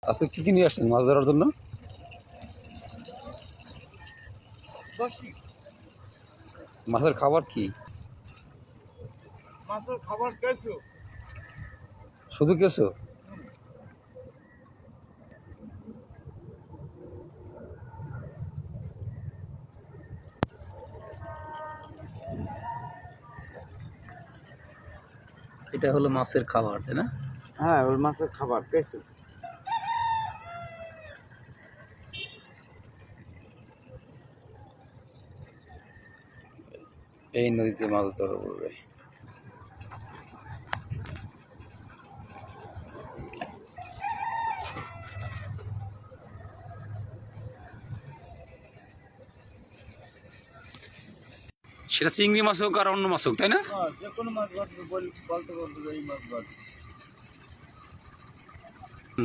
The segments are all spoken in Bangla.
আজকে কি কি নিয়ে আসছেন মাছ ধরার জন্য? মাছের খাবার কি? মাছের খাবার কেঁচো। শুধু কেঁচো? এটা হলো মাছের খাবার, তাই না? হ্যাঁ, ওই মাছের খাবার কেঁচো। এই নদীতে মাছ ধরা পড়বে। সেটা চিংড়ি মাছ হোক আর অন্য মাছ হোক, তাই না? যে কোনো মাছ ধরবে বলতে বলতে যে এই মাছ ধরবে।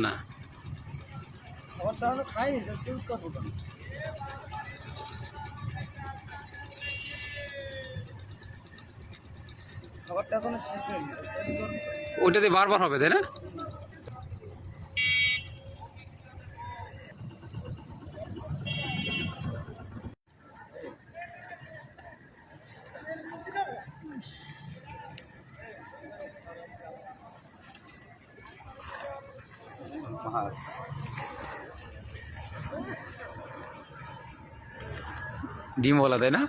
না, খাবার তাহলে খাইনি, চেঞ্জ করবো কেন? খাবারটা এখনো শেষ হয়নি, চেঞ্জ করবো। ওইটাতে বারবার হবে, তাই না? ডিমওয়ালা, তাই না?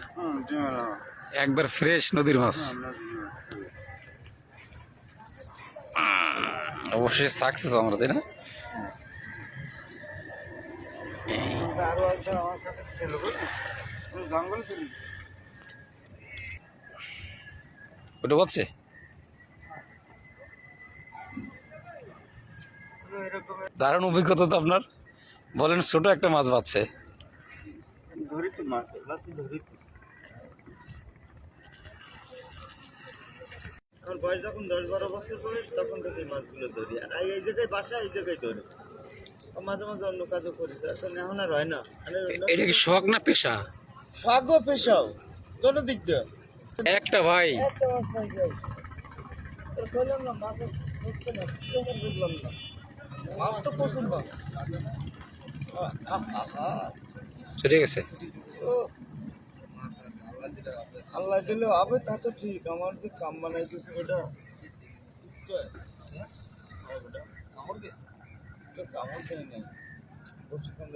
একবার ফ্রেশ নদীর মাছ। অবশ্যই সাকসেস আমরা, তাই না? আরো একজন আমার কাছে ছিল, বুঝলি? জঙ্গলে ছিল। ওটা বলছে দারুণ অভিজ্ঞতা তো আপনার। বলেন ছোট একটা মাছ বাচ্ছে। ধরিতে মাছ ধরিতে। আমার বয়স যখন 10-12 বছর বয়স তখন থেকে এই মাছগুলো ধরি, আর এই জায়গায় বাসা, এই জায়গায় ধরি। মাঝে মাঝে অন্য কাজও করি, এখন এখন আর হয় না। এটা কি শখ না পেশা? শখ ও পেশাও, কোনো দিক দিয়ে। একটা ভাই একটা মাছ পাইছি, বললাম না মাছ হচ্ছে না, বুঝলাম না। মাছ তো প্রচুর মাছ। চলে গেছে। আল্লাহ দিলে হবে, তা তো ঠিক। আমার যে কাম বানাইতেছে ওটা কামড় দেয় নাই, প্রশিক্ষণ